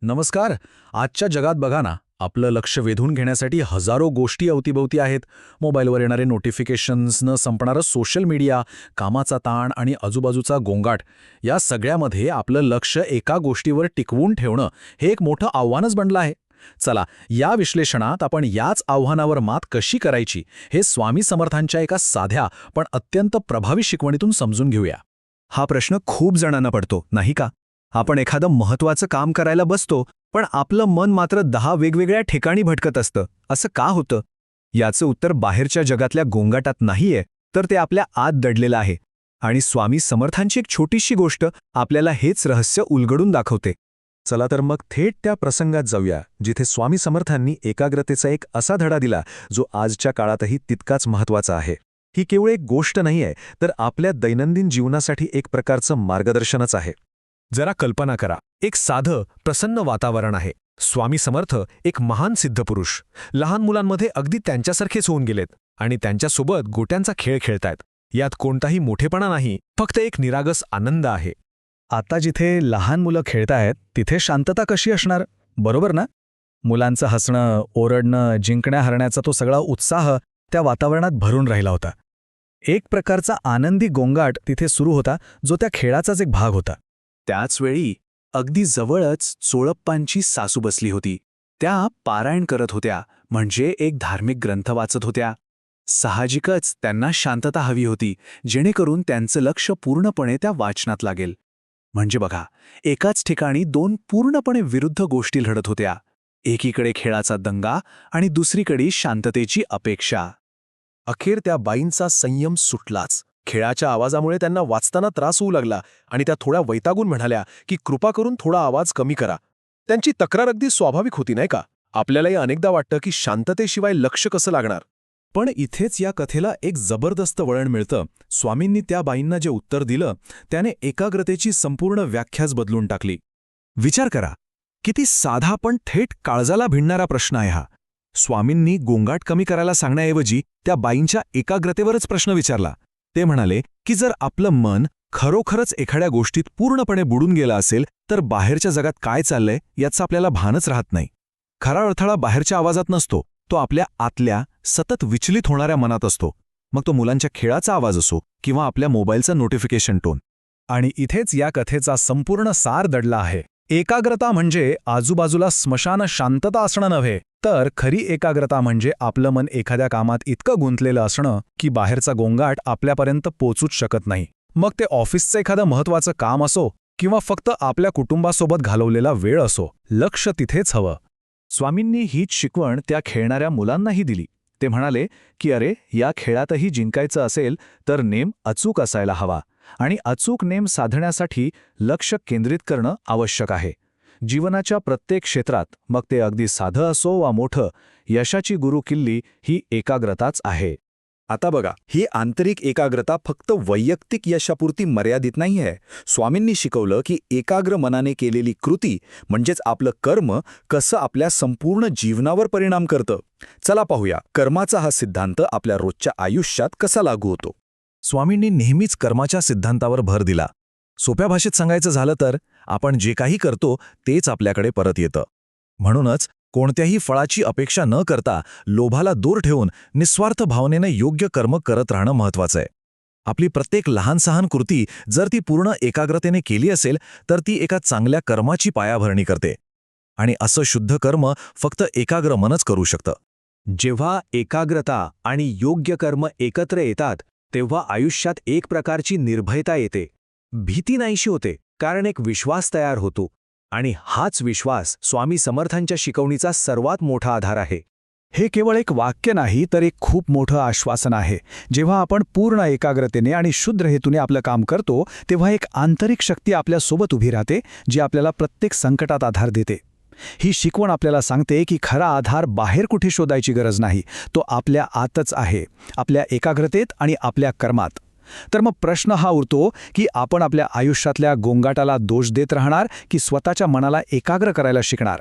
नमस्कार. आजच्या जगात बघा ना, आपलं लक्ष वेधून घेण्यासाठी हजारो गोष्टी अवतीभवती आहेत. मोबाईलवर येणारे नोटिफिकेशन्स, न संपणारं सोशल मीडिया, कामाचा ताण आणि आजूबाजूचा गोंगाट, या सगळ्यामध्ये आपलं लक्ष एका गोष्टीवर टिकवून ठेवणं हे एक मोठं आव्हानच बनलं आहे. चला, या विश्लेषणात आपण याच आव्हानावर मात कशी करायची हे स्वामी समर्थांच्या एका साध्या पण अत्यंत प्रभावी शिकवणीतून समजून घेऊया. हा प्रश्न खूप जणांना पडतो, नाही का? आपण एखादं महत्त्वाचं काम करायला बसतो, पण आपलं मन मात्र 10 वेगवेगळ्या ठिकाणी भटकत असतं. असं का होतं? याचं उत्तर बाहेरच्या जगातल्या गोंगाटात नाहीये, तर ते आपल्या आत दडलेलं आहे. आणि स्वामी समर्थांची एक छोटीशी गोष्ट आपल्याला हेच रहस्य उलगडून दाखवते. चला तर मग थेट त्या प्रसंगात जाऊया, जिथे स्वामी समर्थांनी एकाग्रतेचा एक असा धडा दिला जो आजच्या काळातही तितकाच महत्त्वाचा आहे. ही केवळ एक गोष्ट नाहीये, तर आपल्या दैनंदिन जीवनासाठी एक प्रकारचं मार्गदर्शनच आहे. जरा कल्पना करा, एक साधं प्रसन्न वातावरण आहे. स्वामी समर्थ एक महान सिद्धपुरुष, लहान मुलांमध्ये अगदी त्यांच्यासारखेच होऊन गेलेत आणि त्यांच्यासोबत गोट्यांचा खेळ खेळतायत. यात कोणताही मोठेपणा नाही, फक्त एक निरागस आनंद आहे. आता जिथे लहान मुलं खेळतायत तिथे शांतता कशी असणार, बरोबर ना? मुलांचं हसणं, ओरडणं, जिंकण्या हरण्याचा तो सगळा उत्साह त्या वातावरणात भरून राहिला होता. एक प्रकारचा आनंदी गोंगाट तिथे सुरू होता, जो त्या खेळाचाच एक भाग होता. त्याचवेळी अगदी जवळच चोळप्पांची सासू बसली होती. त्या पारायण करत होत्या, म्हणजे एक धार्मिक ग्रंथ वाचत होत्या. साहजिकच त्यांना शांतता हवी होती, जेणेकरून त्यांचं लक्ष पूर्णपणे त्या वाचनात लागेल. म्हणजे बघा, एकाच ठिकाणी दोन पूर्णपणे विरुद्ध गोष्टी लढत होत्या. एकीकडे खेळाचा दंगा आणि दुसरीकडे शांततेची अपेक्षा. अखेर त्या बाईंचा संयम सुटलाच. खेळाच्या आवाजामुळे त्यांना वाचताना त्रास होऊ लागला आणि त्या थोड्या वैतागून म्हणाल्या की कृपा करून थोडा आवाज कमी करा. त्यांची तक्रार अगदी स्वाभाविक होती, नाही का? आपल्यालाही अनेकदा वाटतं की शांततेशिवाय लक्ष कसं लागणार. पण इथेच या कथेला एक जबरदस्त वळण मिळतं. स्वामींनी त्या बाईंना जे उत्तर दिलं त्याने एकाग्रतेची संपूर्ण व्याख्याच बदलून टाकली. विचार करा, किती साधा पण थेट काळजाला भिडणारा प्रश्न आहे हा. स्वामींनी गोंगाट कमी करायला सांगण्याऐवजी त्या बाईंच्या एकाग्रतेवरच प्रश्न विचारला. ते म्हणाले की जर आपलं मन खरोखरच एखाद्या गोष्टीत पूर्णपणे बुडून गेलं असेल तर बाहेरच्या जगात काय चाललंय याचं आपल्याला भानच राहत नाही. खरा अडथळा बाहेरच्या आवाजात नसतो, तो आपल्या आतल्या सतत विचलित होणाऱ्या मनात असतो. मग तो मुलांच्या खेळाचा आवाज असो किंवा आपल्या मोबाईलचा नोटिफिकेशन टोन. आणि इथेच या कथेचा संपूर्ण सार दडला आहे. एकाग्रता म्हणजे आजूबाजूला स्मशान शांतता असणं नव्हे, तर खरी एकाग्रता म्हणजे आपलं मन एखाद्या कामात इतकं गुंतलेलं असणं की बाहेरचा गोंगाट आपल्यापर्यंत पोचूच शकत नाही. मग ते ऑफिसचं एखादं महत्त्वाचं काम असो किंवा फक्त आपल्या कुटुंबासोबत घालवलेला वेळ असो, लक्ष तिथेच हवं. स्वामींनी हीच शिकवण त्या खेळणाऱ्या मुलांनाही दिली. ते म्हणाले की अरे, या खेळातही जिंकायचं असेल तर नेम अचूक असायला हवा आणि अचूक नेम साधण्यासाठी लक्ष केंद्रित करणं आवश्यक आहे. जीवनाच्या प्रत्येक क्षेत्रात, मग ते अगदी साधं असो वा मोठं, यशाची गुरुकिल्ली ही एकाग्रताच आहे. आता बघा, ही आंतरिक एकाग्रता फक्त वैयक्तिक यशापुरती मर्यादित नाही आहे. स्वामींनी शिकवलं की एकाग्र मनाने केलेली कृती म्हणजेच आपलं कर्म कसं आपल्या संपूर्ण जीवनावर परिणाम करतं. चला पाहूया, कर्माचा हा सिद्धांत आपल्या रोजच्या आयुष्यात कसा लागू होतो. स्वामींनी नेहमीच कर्माच्या सिद्धांतावर भर दिला. सोप्या भाषेत सांगायचं झालं तर आपण जे काही करतो तेच आपल्याकडे परत येतं. म्हणूनच कोणत्याही फळाची अपेक्षा न करता लोभाला दूर ठेवून निस्वार्थ भावनेनं योग्य कर्म करत राहणं महत्त्वाचं आहे. आपली प्रत्येक लहानसहान कृती जर ती पूर्ण एकाग्रतेने केली असेल तर ती एका चांगल्या कर्माची पायाभरणी करते. आणि असं शुद्ध कर्म फक्त एकाग्र मनच करू शकतं. जेव्हा एकाग्रता आणि योग्य कर्म एकत्र येतात तेव्हा आयुष्यात एक प्रकारची निर्भयता येते. भीती नाहीशी होते, कारण एक विश्वास तयार होतो. आणि हाच विश्वास स्वामी समर्थांच्या शिकवणीचा सर्वात मोठा आधार आहे. हे केवळ एक वाक्य नाही, तर एक खूप मोठं आश्वासन आहे. जेव्हा आपण पूर्ण एकाग्रतेने आणि शुद्ध हेतूने आपलं काम करतो तेव्हा एक आंतरिक शक्ती आपल्यासोबत उभी राहते, जी आपल्याला प्रत्येक संकटात आधार देते. ही शिकवण आपल्याला सांगते की खरा आधार बाहेर कुठे शोधायची गरज नाही, तो आपल्या आतच आहे, आपल्या एकाग्रतेत आणि आपल्या कर्मात. तर मग प्रश्न हा उरतो की आपण आपल्या आयुष्यातल्या गोंगाटाला दोष देत राहणार की स्वतःच्या मनाला एकाग्र करायला शिकणार.